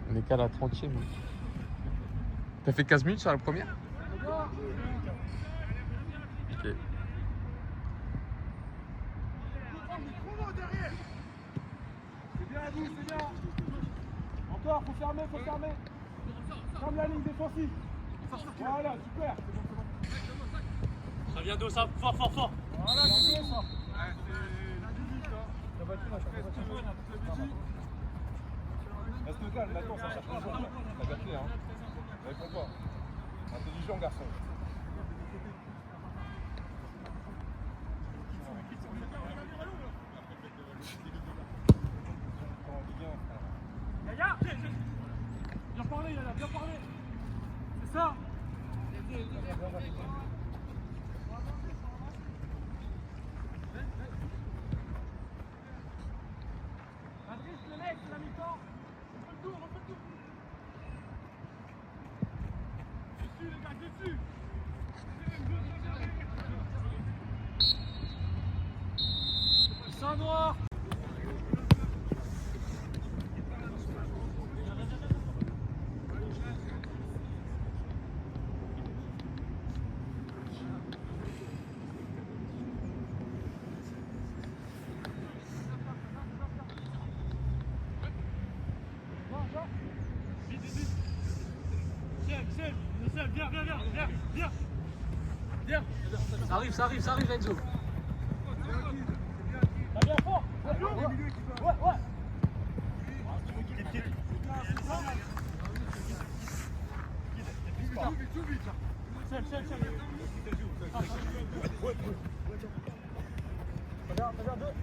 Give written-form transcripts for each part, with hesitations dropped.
On est qu'à la 30e. T'as fait 15 minutes sur la première? Ok. C'est bien à vous, c'est bien. Encore, faut fermer, faut fermer. Ferme la ligne défensive. Voilà, super. Ça vient d'où ça? Fort, fort, fort. Voilà, c'est bon ça. Ça va être là, ça va être. Reste calme, maintenant ça cherche le joueur. T'as gâté, hein. Réponds pas. Intelligent, garçon. Yaya, bien parlé, Yaya, bien parlé. C'est ça. Patrice, le mec, c'est la mi-temps. On fait le tour, on fait le tour. Dessus, les gars, dessus. Sang noir. Viens. Ça arrive, Enzo. Viens fort. Ouais. Seul. Regarde, deux.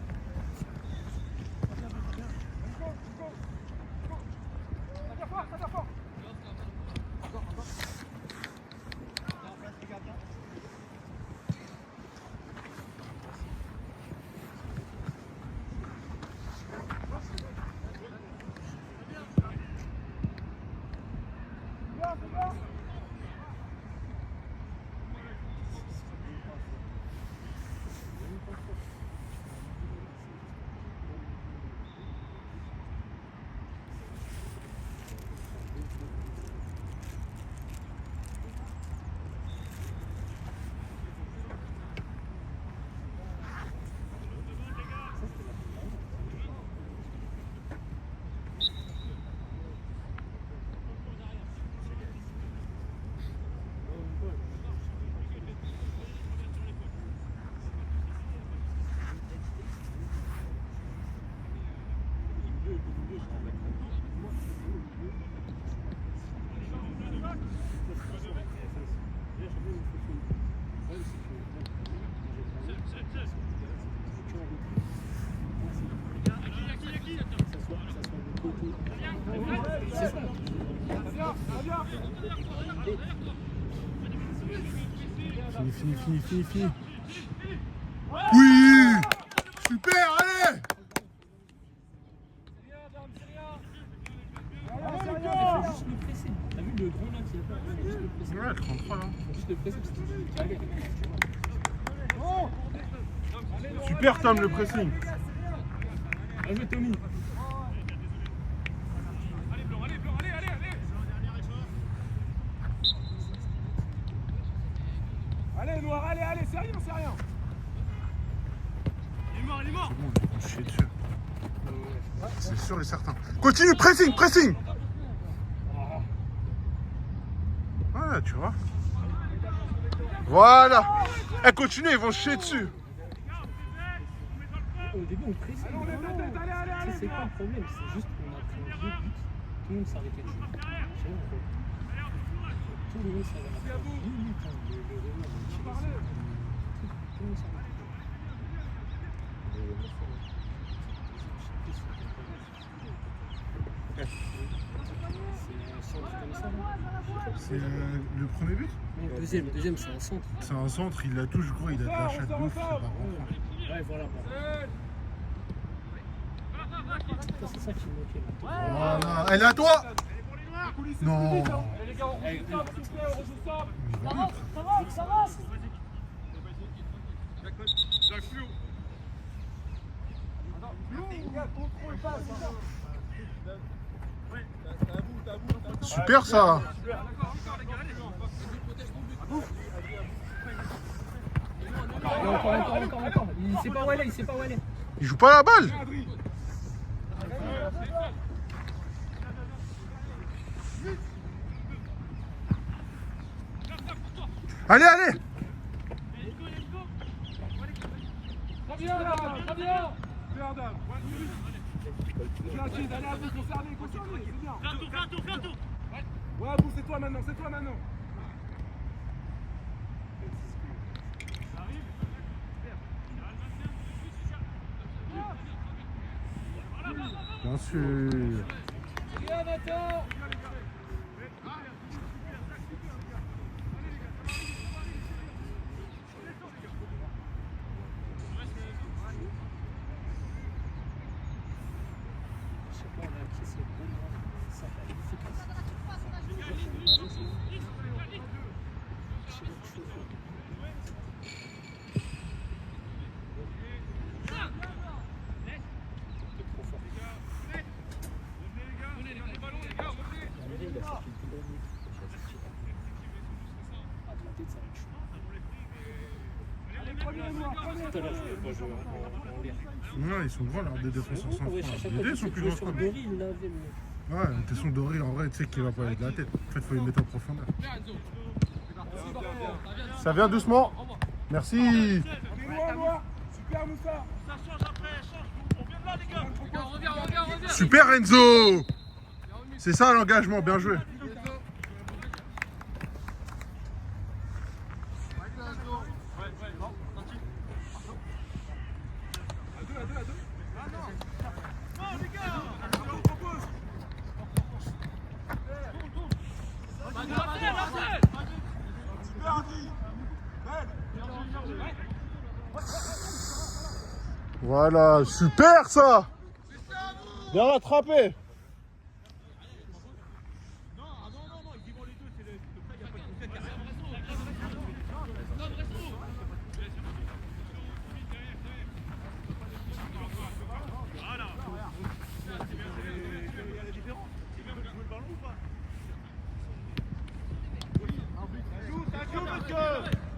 Ça vient fort. Fini. Oui! Super, allez! T'as vu le gros là qui a pas juste le pressing? Ouais, 33 là. Juste le pressing, c'est Super Tom le pressing. Bien joué Tommy. Allez, Noir, allez, c'est rien. Il est mort. C'est bon, ils vont chier dessus. C'est sûr et certain. Continue, pressing! Ouais, tu vois. Voilà. Eh, continue, ils vont chier dessus. Au début on pressait. Allez. C'est pas le problème, c'est juste qu'on a pris un vieux but, tout le monde s'arrêtait de jouer. C'est vrai, tout le monde s'arrêtait. Le relais, tout le monde s'arrêtait. C'est le premier but? Non, deuxième, c'est un centre. C'est un centre, il la touche, gros, il a de la chatte de ouf, c'est pas bon. Ouais, voilà. C'est ça qui me manquait. Voilà, elle est à toi! Non! Les gars, on rejoue ça, s'il vous plaît, on rejoue ça. Il va vite. Ça va. Regarde, contrôle, passe, Super ça. Encore. Il sait pas où elle est, Il joue pas la balle. Allez, allez. Très bien, très bien. Bien, Adam. Allez à vous, concerné, c'est bien. Fais un tour. Ouais, Abou, c'est toi maintenant. Bien sûr. Bien, Nathan. Ouais, ils sont grands, leurs deux défenseurs centraux. Les deux sont plus grands que moi. Ouais, t'es son Doré, en vrai, tu sais qu'il va pas aller de la tête. En fait, il faut les mettre en profondeur. Ça vient doucement. Merci. Super, Moussa. On revient. Super Enzo. C'est ça l'engagement, bien joué. Voilà, super ça. Bien rattrapé.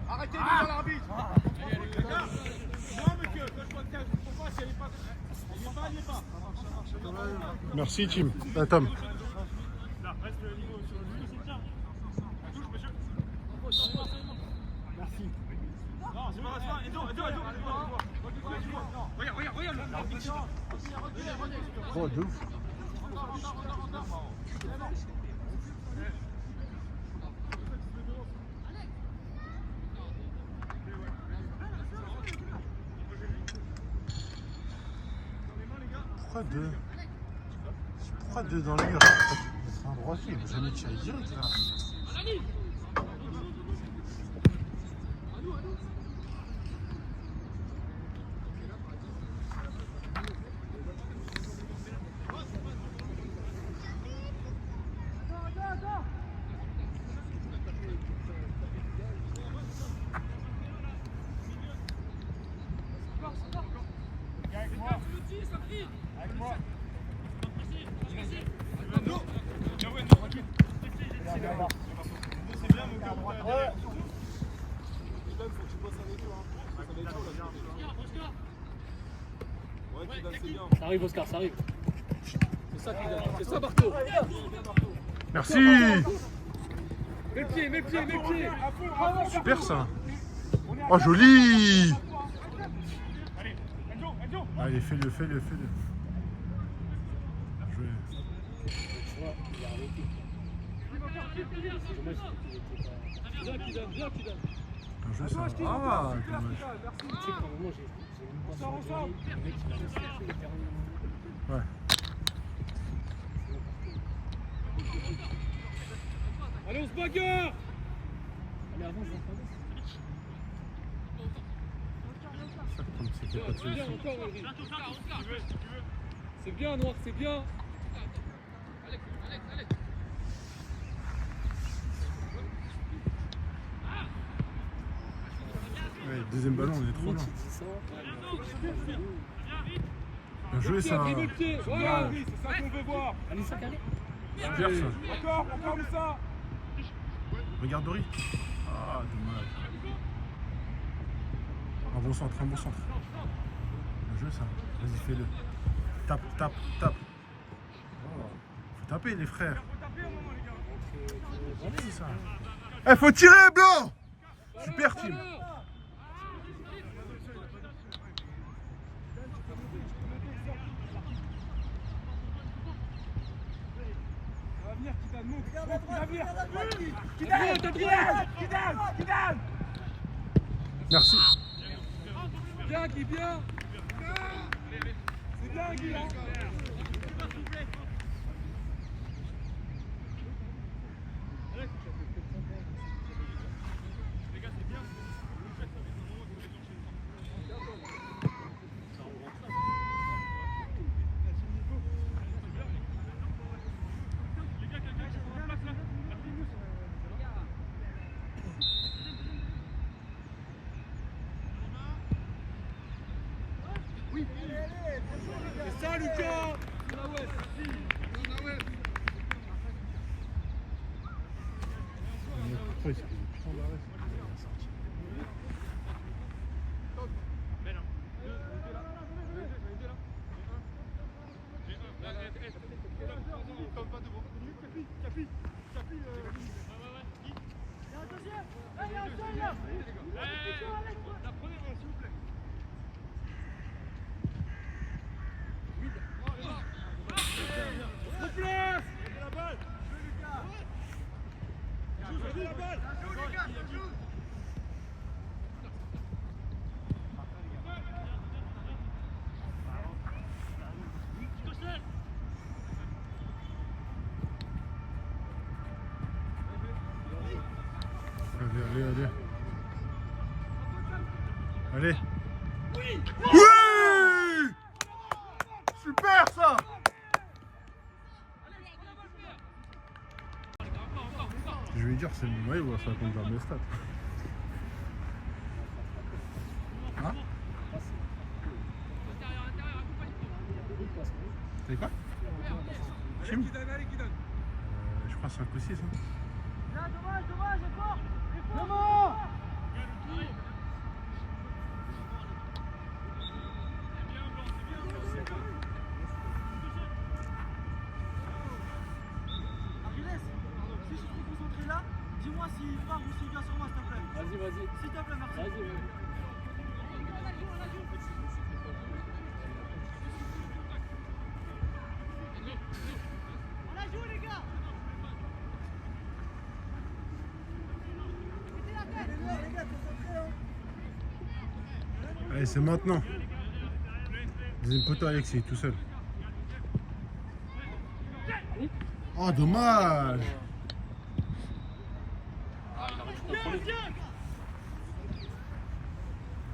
Arrêtez de dire l'arbitre. Non, monsieur, il est pas. Merci Tim. Tom. Merci. Non, c'est pas ça. Regarde. Oh, de ouf. Pourquoi deux dans les murs? C'est un droitier, il va jamais tirer direct là. Ça arrive, Oscar, ça arrive. C'est ça qui donne. C'est ça, Barto. Merci. Mets le pied. Super ça. Oh joli. Allez, fais-le. Tu vois, il a arrêté. C'est dommage qu'il était pas... Bien qu'il donne. Bien joué ça. Ah, dommage. Tu sais qu'à un moment, j'ai mis pas sur le mec, il a laissé le terrain. Ouais. Allez, on se bagarre. Allez, avance, Comme c'était pas de solution. C'est bien, Noir, c'est bien. Ouais, deuxième ballon, on est trop loin. Bien joué ça. Dribble le pied. Voilà, oui, c'est ça qu'on veut voir. Allez, ça carré. Super ça. Encore ça. Regarde Dori. Ah, dommage. Un bon centre, un bon centre. Bien joué ça. Vas-y, fais-le. Tape, tape, tape. Faut taper les frères. C'est ça. Eh, faut tirer, Blanc. Super team. Ça va venir, Kidane, monte. Il va venir. Kidane. Merci. Bien, Guy, bien. C'est bien, Guy, hein. C'est ça, Lucas. Pourquoi il s'est fait des putains d'arrêts? Allez. Allez. Oui. Super ça. Je vais lui dire c'est mon maillot, ça compte dans mes stats. Hein? T'as dit quoi? Chim? Je crois 5 ou 6. Hein. Dommage, effort. Comment? Si je suis concentré là, dis-moi s'il part ou s'il vient sur moi, s'il te plaît. Vas-y. S'il te plaît, merci. Vas-y. On la joue, les gars. Allez, c'est maintenant. Deuxième poteau, Alexis, tout seul. Oh, dommage.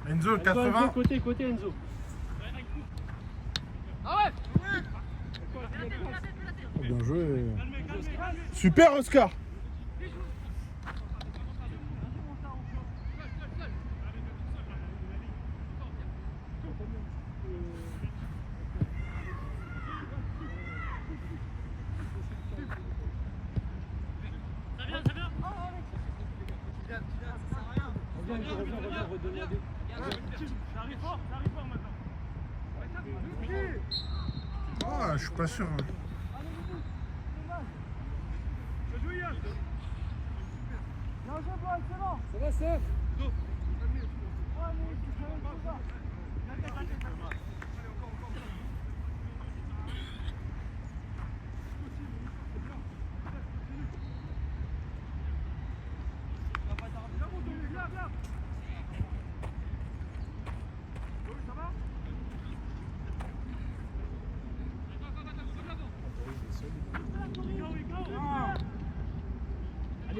Enzo, 80. Côté Enzo. Oh, bien joué. Super, Oscar. Reviens, redemander. J'arrive fort maintenant. Ah, je suis pas sûr. Hein. Je joue, Yann. Bien joué, Bois, excellent. Ça va, Seb?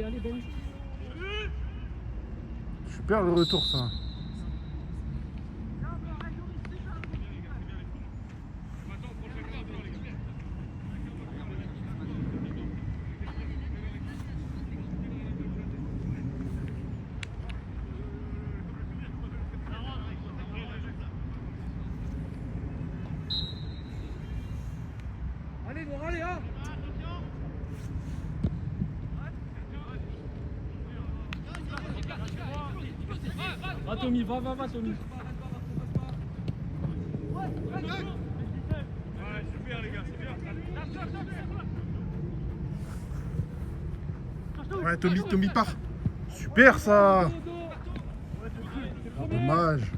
Allez, Ben. Super le retour, ça. Tommy, va, Tommy. Ouais, Tommy part. Super ça. Ah, dommage.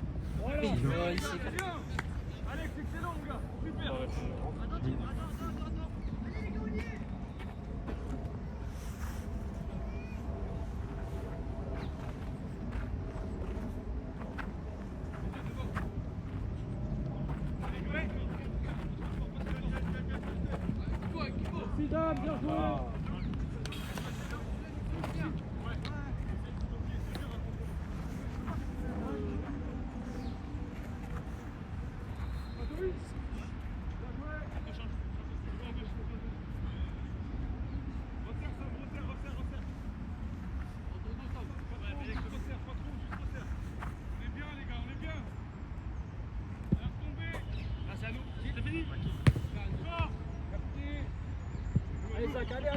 Allez, Zach, allez.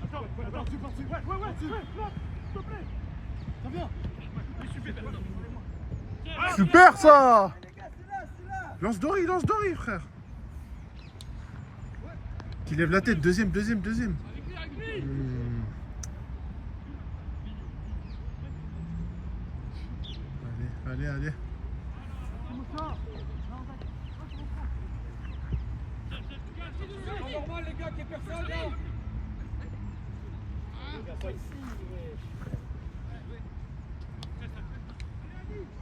Attends, tu pars dessus. Ouais, s'il te plaît. Ça vient. Super ça. Lance Dory, frère. Qui lève la tête, deuxième. Allez. C'est pas normal, les gars, qu'il y ait personne là.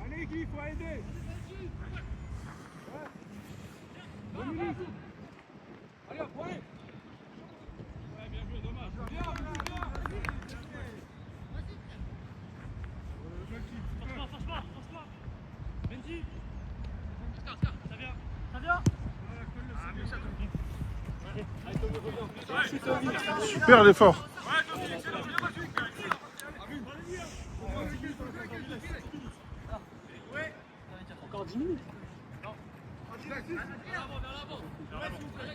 Allez, Guy, il faut aider. Ouais. 2 minutes. Allez, hop, ouais. Ouais, bien joué, dommage. Bien. Franchement. Benji. Ça vient. Super l'effort. Encore 10 minutes.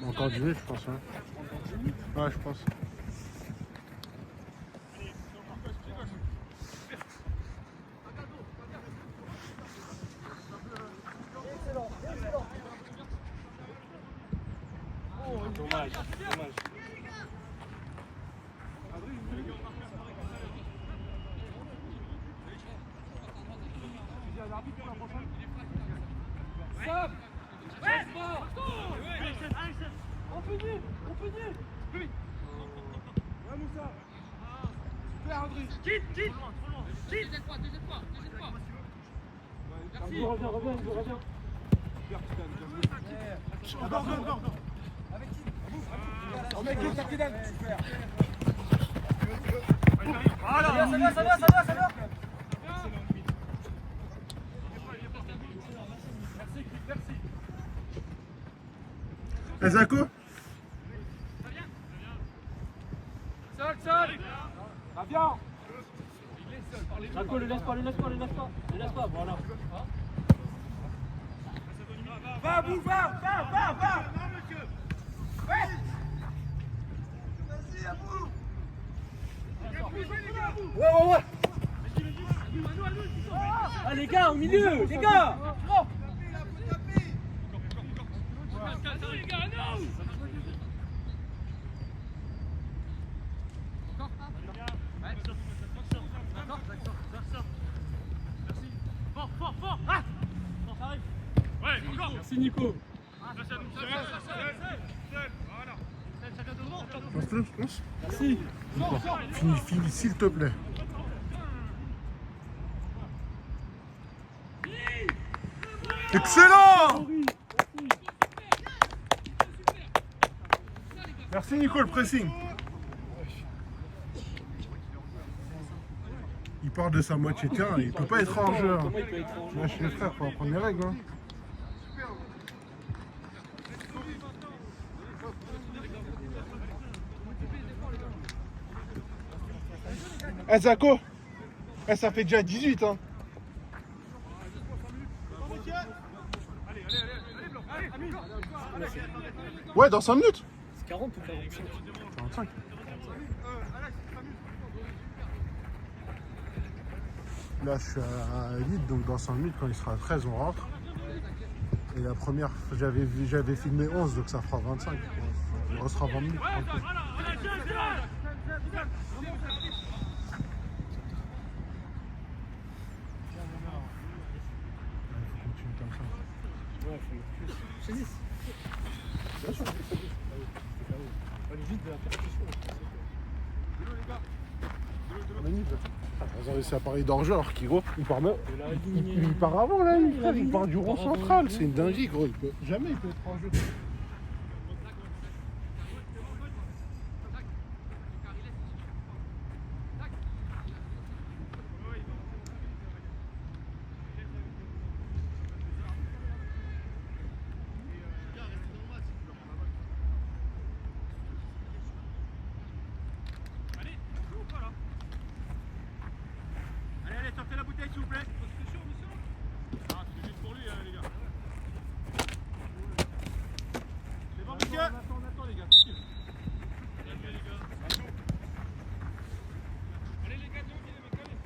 Encore 10 minutes, je pense. Ouais, je pense. Dommage. Stop. On finit. Oui. Ouais, Moussa. Super, André. Quitte. Deuxième fois. Il revient. Super, Titane. Bord. Avec qui? On met qui, Titane? Super. Voilà. Ça va. Merci. Zako. Seul. Ah, viens. Zako, le laisse pas, voilà. Va, vous, va. Ouais. Vas-y, à vous. Ouais. Ah, les gars, au milieu, les gars. Merci Nico. Lance. Merci. Finis, s'il te plaît. Excellent. Merci Nico, le pressing. Il part de sa moitié de terrain, il peut pas être hors jeu. Comment il peut être en jeu? Lâche les frères, faut apprendre les règles. Zako, ça fait déjà 18 hein. Ouais, dans 5 minutes. C'est 40 ou 45? 45. Là, je suis à 8, donc dans 5 minutes, quand il sera à 13, on rentre. Et la première, j'avais filmé 11, donc ça fera 25. On restera 20 minutes. Tranquille. Continue comme ça. Ouais, faut plus. C'est 10. Bien sûr, c'est 10. Aller vite de la percussion. C'est un pari d'orge alors qu'il gros, il part avant là, il part du rond central, c'est une dinguerie gros, jamais il peut être en jeu. Allez, sortez la bouteille s'il vous plaît. Ah, c'est juste pour lui, hein, les gars. C'est bon, monsieur. On attend, les gars, tranquille. Allez, les gars, deux, les mecs, allez.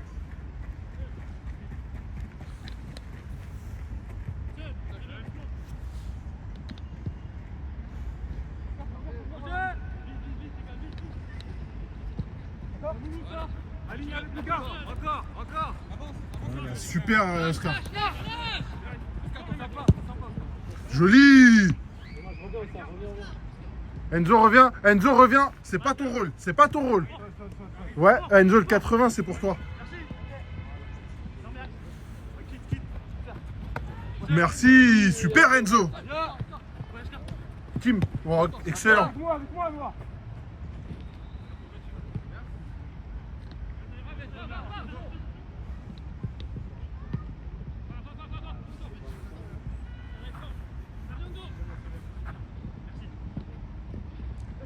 Aligne avec le gars. Encore. Voilà, super Scar. Joli. Enzo revient, c'est pas ton rôle. Ouais, Enzo le 80 c'est pour toi. Merci, super Enzo. Tim, oh, excellent. Avec moi.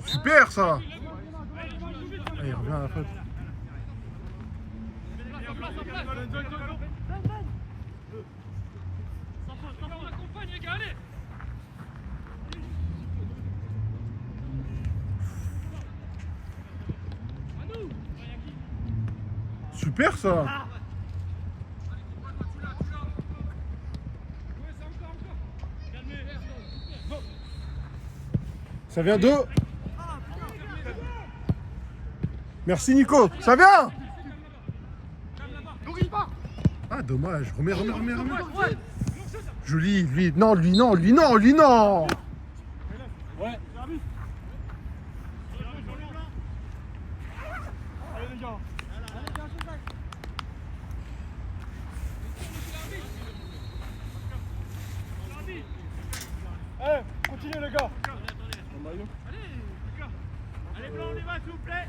Super ça. Ah, il revient à la faute. Super ça. Ça vient d'où? Merci Nico, ça vient. Ah dommage, remets. Joli, lui non. Ouais. Allez les gars. Allez, continuez les gars. Allez blanc, on y va s'il vous plaît.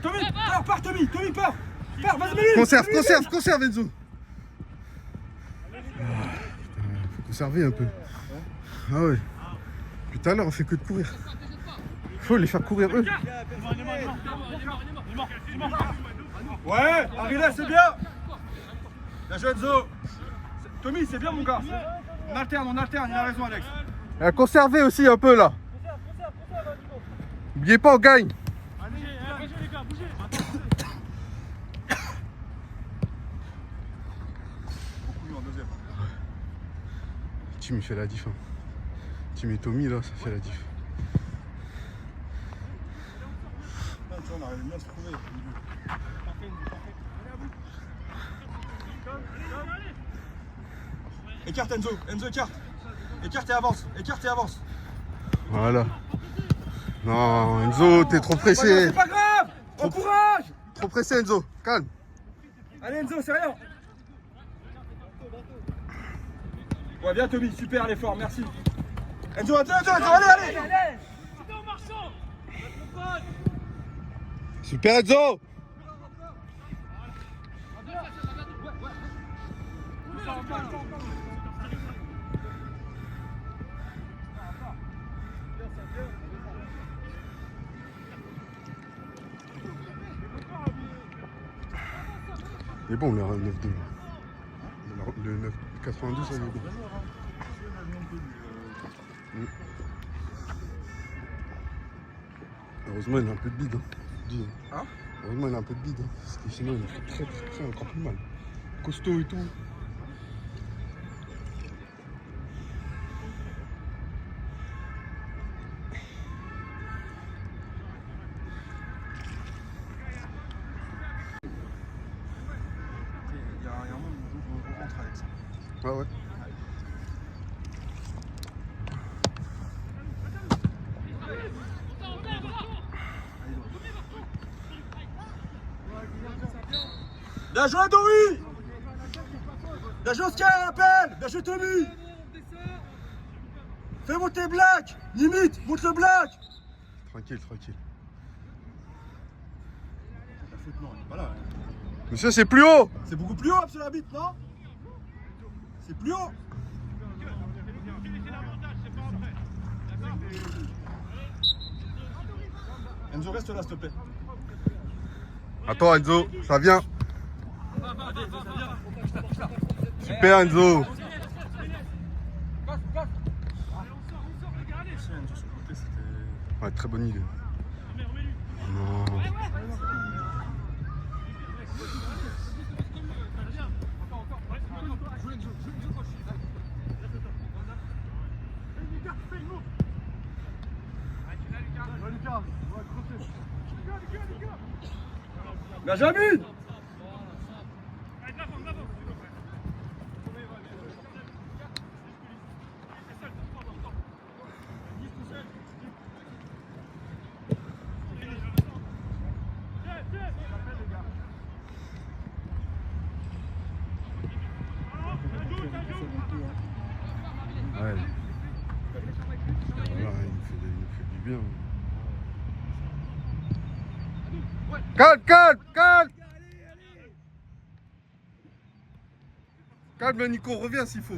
Tommy, pars Tommy, pars, vas-y. Conserve Enzo. Faut conserver un peu. Ah ouais. Tout à l'heure on fait que de courir. Faut les faire courir eux. Ouais, Ariel, c'est bien. Bien joué Enzo. Tommy, c'est bien mon gars. On alterne, il a raison Alex. À conserver aussi un peu là. N'oubliez pas, on gagne. Allez, bougez les gars, bougez. Tim il fait la diff. Hein. Tim et Tommy là, ça fait la diff. On arrive bien à se trouver. Écarte Enzo écarte. Écarte et avance. Voilà. Non, Enzo, t'es trop pressé. C'est pas grave. Encourage. Trop pressé Enzo, calme. Allez Enzo, c'est rien. Ouais, bien Tommy, super l'effort, merci. Enzo, allez. Super Enzo. Il est bon, le 9-2. Le 9-92, ça il est bon. Heureusement, il a un peu de bide. Dis, Hein? Heureusement, il a un peu de bide. Parce que sinon, il ferait très, encore plus mal. Costaud et tout. Il y a un moment où on rentre avec ça. Ouais. Bien joué, Dory! Bien joué, Oscar, appelle! Bien joué, Tommy! Fais monter Black! Limite, monte le Black! Tranquille. La faute, non, elle est pas là. Monsieur, c'est plus haut! C'est beaucoup plus haut, Absol Habit, non? C'est plus haut! Enzo, reste là, s'il te plaît. Attends, Enzo, ça vient. Super, Enzo. Ouais, très bonne idée. Oh non. Benjamin! Ouais. Voilà, il nous fait du bien. Calme! Calme, Nico, reviens s'il faut.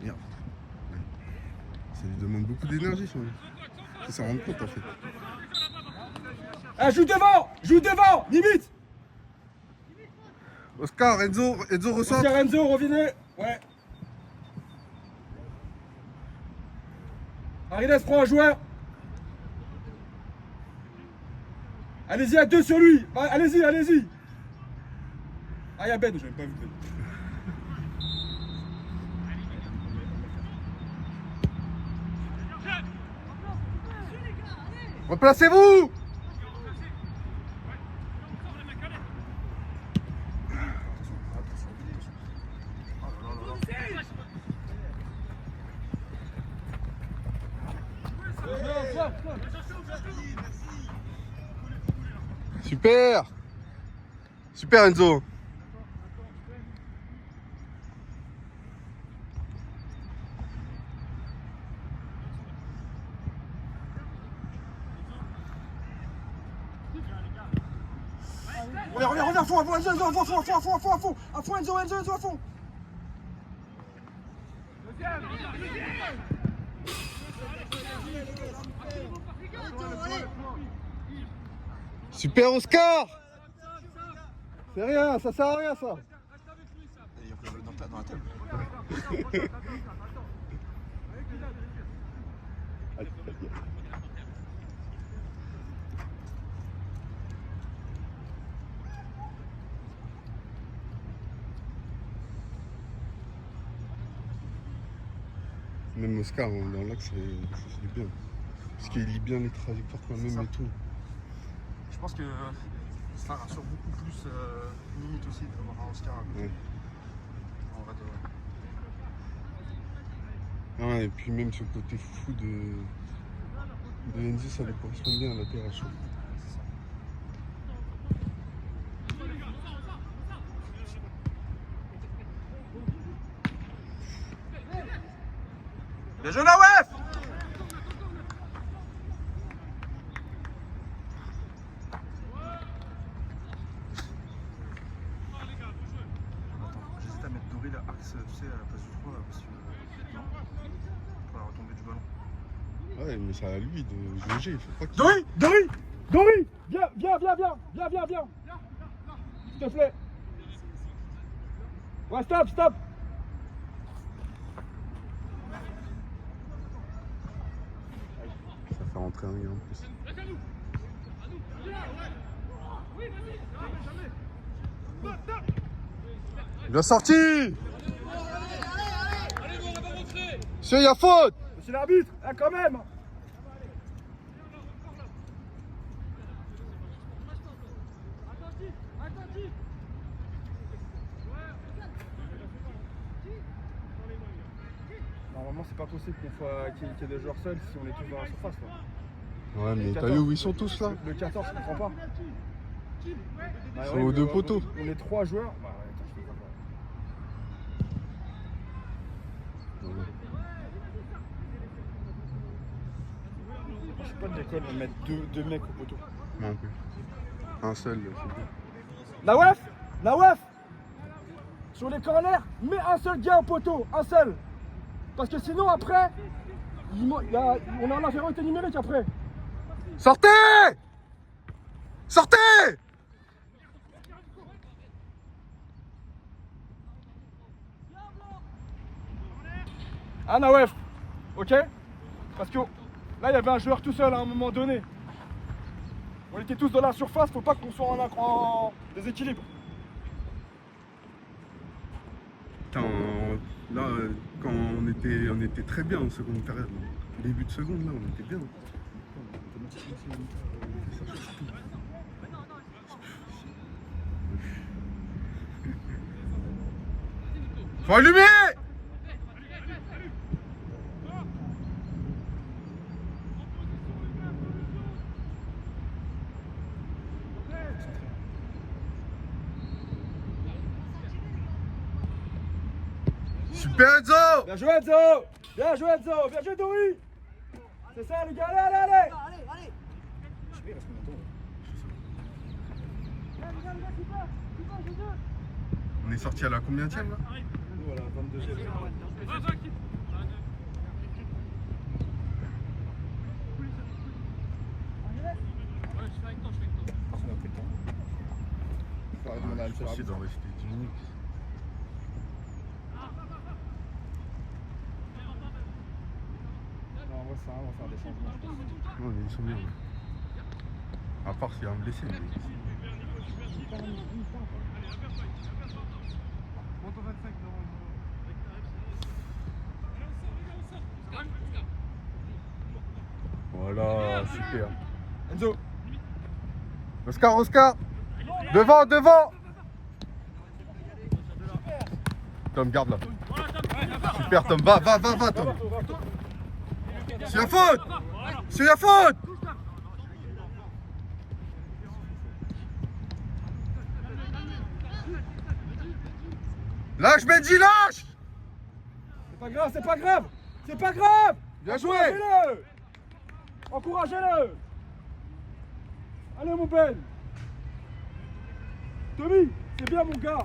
Merde. Ça lui demande beaucoup d'énergie, ça. Faut s'en rendre compte, en fait. Ah, joue devant! Limite! Oscar, Enzo ressort. Oscar, Enzo, revenez! Ouais. Aridas prend un joueur. Allez-y à deux sur lui. Allez-y. Ah, il y a Ben, j'avais pas vu Ben. Replacez-vous! Super Enzo. Reviens, à fond, Enzo, à fond, Enzo, à fond. Super Oscar. C'est rien, ça sert à rien ça. Dans la table. Même Oscar, dans l'axe, c'est bien. Parce qu'il lit bien les trajectoires quand même et tout. Je pense que ça rassure beaucoup plus limite aussi d'avoir un Oscar à côté. Ouais. En vrai, Ah, et puis même ce côté fou de Enzo, ça lui correspond bien à la terre à chaud. Bien joué la WEF! J'hésite à mettre Doré la axe, tu sais, à la place du 3 parce que. Non? Pour la retombée du ballon. Ouais, mais c'est à lui de juger, il faut pas qu'il... Dori, viens. S'il te plaît. Ouais, stop. Ça fait rentrer un gars en plus. Bien sorti! Monsieur, il y a faute! Monsieur l'arbitre, quand même. Normalement, c'est pas possible qu'il y ait des joueurs seuls si on est tous dans la surface. Là. Ouais, mais t'as vu où ils sont tous là? Le 14, je comprends pas. Ils sont aux deux poteaux. On est 3 joueurs. Bah, ouais, attends, je comprends pas. Je suis pas de l'école de mettre deux mecs au poteau. Non plus. Un seul, c'est bon. Nawaf, sur les corners, mets un seul gars au poteau, un seul. Parce que sinon après, on a l'infériorité numérique après. Sortez! Sortez! Ah Nawaf, ok? Parce que là il y avait un joueur tout seul à un moment donné. On était tous dans la surface, faut pas qu'on soit en déséquilibre. Putain, là, quand on était très bien en seconde période. Début de seconde, là, on était bien. Faut allumer! Super Enzo! Bien joué Enzo! Bien joué Dori! C'est ça les gars, allez! On est sorti à la combienième là? Voilà, 22e. C'est d'en rester 10 minutes. Non, on va faire des changements, je pense. Non, mais ils sont bien. À part s'il y a un blessé. Mais... Voilà, super. Enzo! Oscar! Devant! Tom, garde là. Super, Tom, va, Tom. C'est la faute! Lâche, Benji, lâche! C'est pas grave! Bien joué! Encouragez-le! Allez mon Ben! Tommy, c'est bien mon gars!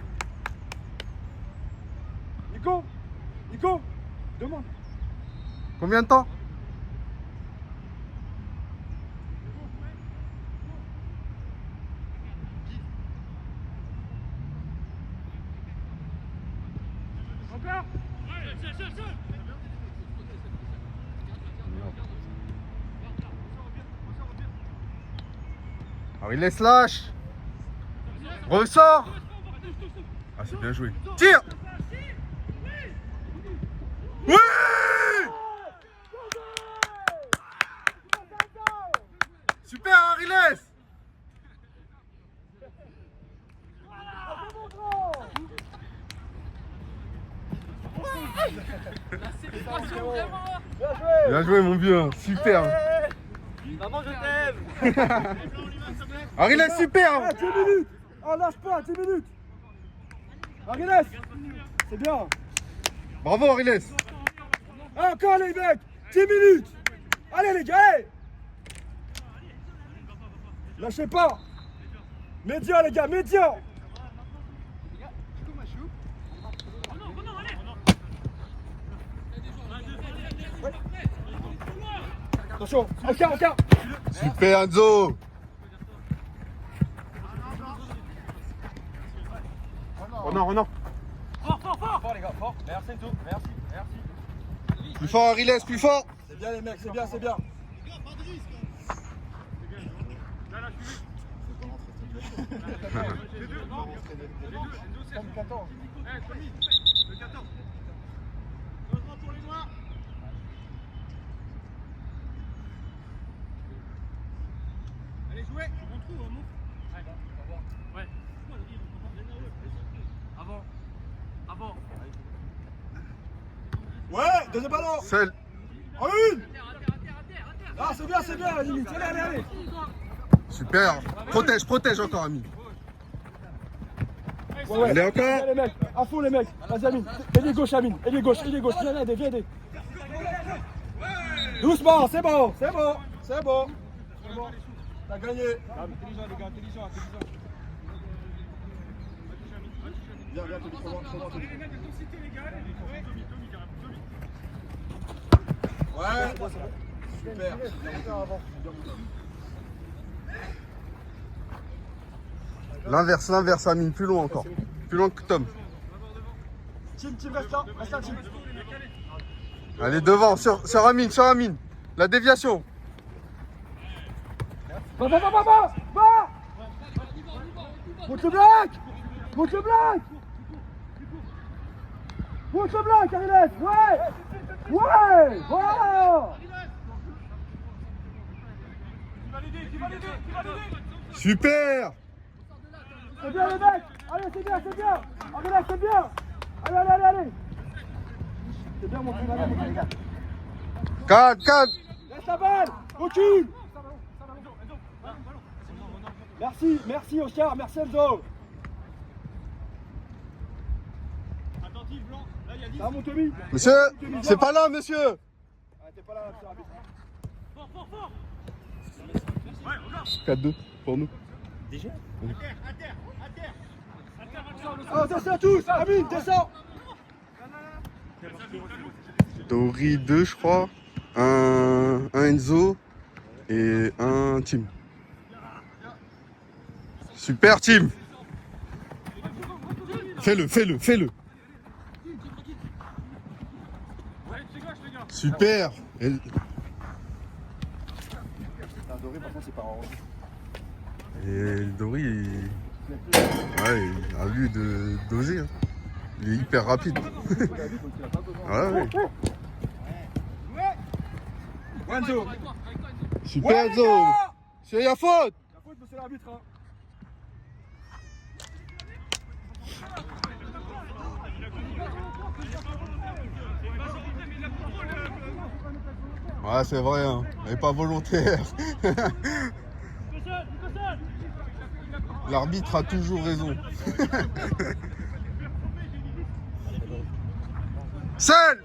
Nico, demande! Combien de temps? Encore? Alors il laisse lâche. Ressort. Ah c'est bien joué. Tire. Oui. Super Ariles. Bien joué mon vieux, super. Maman je t'aime! Ariles super. 10 minutes! Oh lâche pas, 10 minutes! Ariles! C'est bien! Bravo Ariles. Encore les mecs! 10 minutes! Allez les gars! Allez. Lâchez pas! Médian les gars, médian! Attention, en quart. Super Enzo. Renan. Fort les gars, fort. Merci Enzo, merci. Plus fort Ariles, plus fort. C'est bien les mecs, c'est bien. Allez, jouez. On trouve, on monte. Ouais. Avant. Ouais, deuxième ballon. Seul. En une. Ah, c'est bien, à la limite. Allez. Super. Protège encore Amine. Ouais. Allez encore. Allez les mecs, à fond les mecs. Vas-y Amine. Ailier gauche. Viens aider. Doucement, c'est bon. T'as gagné. Intelligent les gars, intelligent. Viens, Tommy. Ouais, super. L'inverse Amine, plus loin encore. Plus loin que Tom. Team, reste là, team. Allez devant, sur Amine. La déviation. Va. Monte le black, Ariles. Ouais, voilà. Qui va l'aider. Super. C'est bien les mecs. Allez, c'est bien. Ariles, c'est bien. Allez. C'est bien mon truc, allez. Calme. Laisse la balle. Recule. Merci Oscar, merci Enzo. Attentif, blanc. Là, il y a 10. Ça va mon Tommy. Monsieur, c'est pas là, monsieur. Ah, t'es pas là, monsieur l'arbitre. Fort. 4-2 pour nous. À terre. Ah, descends tous, Amine, descends. Dori 2, je crois. Un Enzo et un Team. Super Team. Fais-le. Super. Doré, par contre, c'est pas en. Et Dori, il a lui d'oser. Hein. Il est hyper rapide. Ouais. Enzo. Super Enzo. Il y a faute. La faute, monsieur l'arbitre. Hein. Ouais, c'est vrai, hein. Elle n'est pas volontaire. L'arbitre a toujours raison. Seul.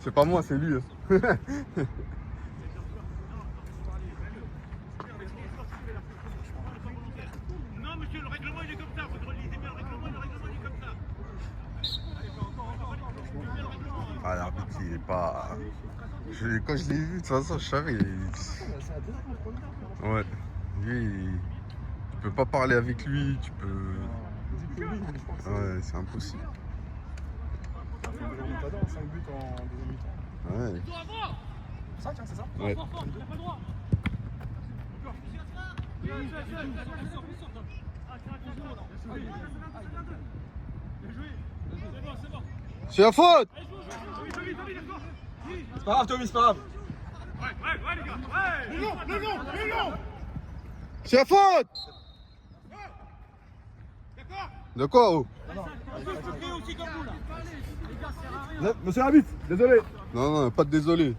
C'est pas moi, c'est lui. Hein. Non, monsieur, le règlement il est comme ça. Vous lisez bien le règlement il est comme ça. Ah, l'arbitre, il est pas. Quand je l'ai vu, de toute façon, je savais. Ouais. Lui, tu peux pas parler avec lui, tu peux. Ouais, c'est impossible. 5 buts en deuxième mi-temps. Ouais. 5, hein, c'est ça? Ouais. C'est la faute. C'est pas grave, Tommy, c'est pas grave. Ouais, les gars. Le long. C'est la faute. De quoi, oh? Monsieur l'arbitre, désolé. Non, pas de désolé.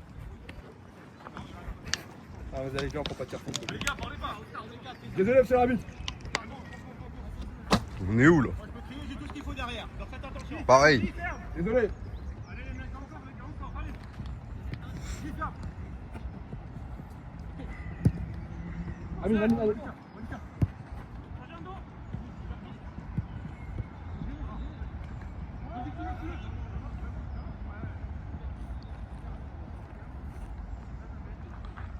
vas-y, allez, viens, on prend pas de carton. Désolé, monsieur l'arbitre. On est où là? J'ai tout ce qu'il faut derrière. Donc faites attention. Pareil. Désolé. Allez les mecs, encore, allez. Amine, allez.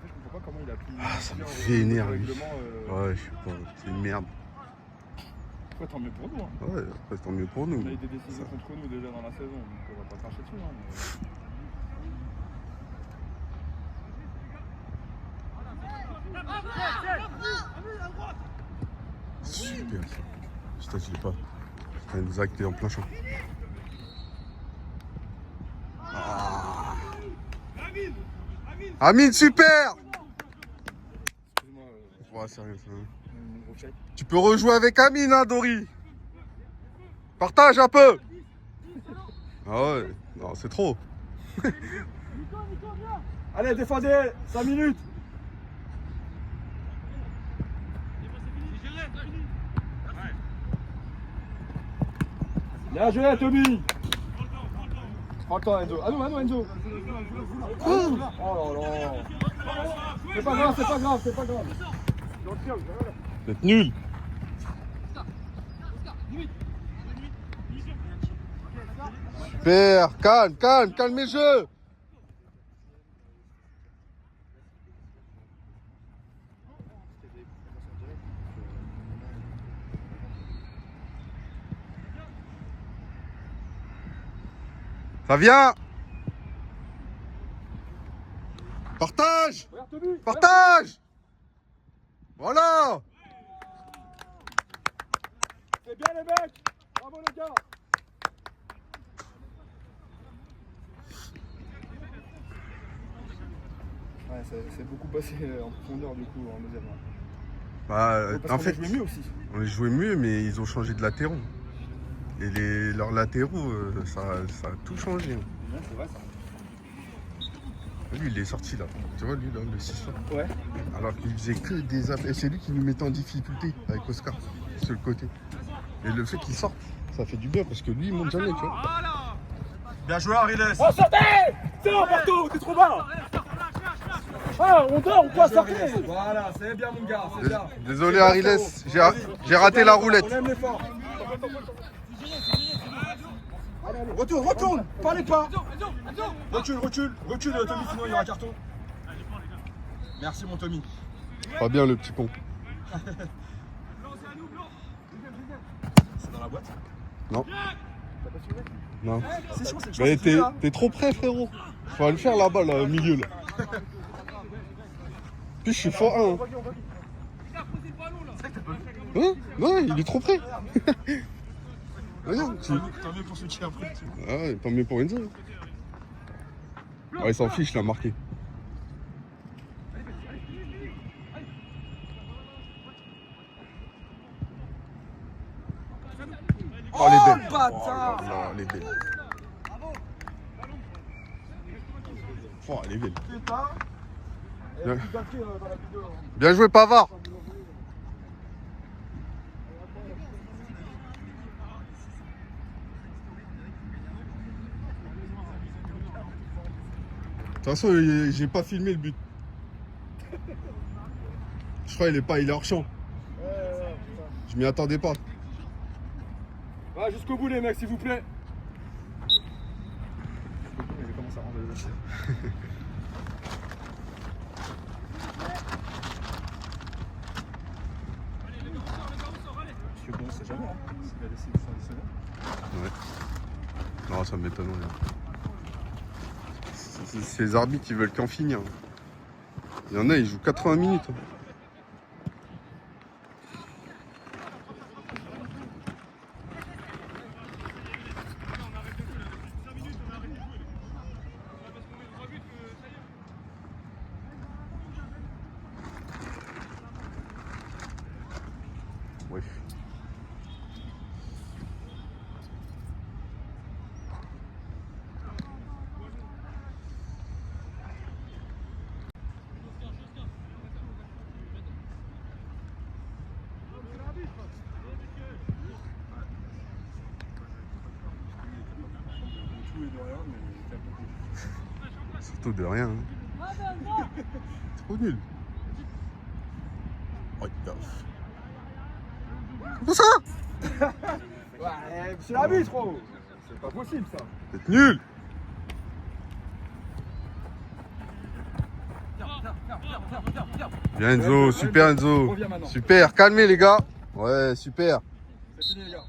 Je comprends pas comment il a pris. Ah, ça me vénère lui. règlement, Ouais, je sais pas, c'est une merde. Ouais, tant mieux pour nous. Hein. Ouais, après tant mieux pour nous. On a eu des décisions contre nous déjà dans la saison, donc on va pas cracher dessus. Hein, Super ça. Putain, je l'ai pas. Putain, il nous a acté en plein champ. Ah. Amine, super! Excuse-moi, Ouais, sérieux, ça. mon gros check. Tu peux rejouer avec Amine, hein, Dori? Partage un peu! Ah ouais, non, c'est trop. Allez, défendez 5 minutes. Bien joué, Tommy. Prends le temps, Enzo. Ah non, Enzo. Oh là là. C'est pas grave, c'est pas grave. Vous êtes nul. Super, calme les jeux. Ça vient. Partage. Regarde, Tommy. Partage. Voilà. C'est bien les mecs. Bravo les gars. Ouais, c'est beaucoup passé en profondeur du coup en deuxième. Bah, Parce en qu'on fait, a joué mieux aussi. on les jouait mieux, mais ils ont changé de latéraux. Et leurs latéraux, ça a tout changé. Ouais, c'est vrai ça. Lui, il est sorti là. Tu vois, lui, là, le 6 là. Ouais. Alors qu'il faisait que des appels. Et c'est lui qui nous mettait en difficulté avec Oscar, sur le côté. Et le fait qu'il sorte, ça fait du bien parce que lui, il monte jamais, tu vois. Bien joué, Ariles. Oh, sortez. C'est bon, partout, t'es trop bas. Ah, on dort, on peut sortir. Voilà, c'est bien mon gars, c'est bien. Désolé, Ariles, j'ai raté la roulette. On aime l'effort. Retourne, parlez pas. Recule, Tommy, sinon il y aura carton. Merci mon Tommy. Pas bien le petit pont. C'est dans la boîte. Non. T'as pas suivi? Non. C'est chaud, c'est chaud. Mais c'est là. t'es trop près, frérot. Faut le faire là-bas, là, au milieu. Là. Puis je suis fort 1. Hein? Non, il est trop près. Regarde, Tant mieux pour celui qui a pris. Ah ouais, tant mieux pour Enzo. Ouais, il s'en fiche, il a marqué. Oh, les belles. bâtard. Oh, là, les belles. Oh, elle est belle. Putain. Bien. Dans la vidéo. Bien joué, Pavard. De toute façon, j'ai pas filmé le but. Je crois qu'il est hors champ. Je m'y attendais pas. Va jusqu'au bout les mecs s'il vous plaît. Je commence à ranger les affaires. Parce que bon, on sait jamais, hein. S'il a laissé du fin de semaine. Ouais. Non, ça m'étonne rien. C'est ces arbitres qui veulent qu'en finir. Il y en a, ils jouent 80 minutes. Ouais. Surtout de rien. Hein. Trop nul. Oh, gaffe. Comment ça? Ouais, c'est l'arbitre, oh. C'est pas possible ça. C'est nul. Bien Enzo, super Enzo. Reviens maintenant. Super, calmez les gars. Ouais, super. C'est fini les gars.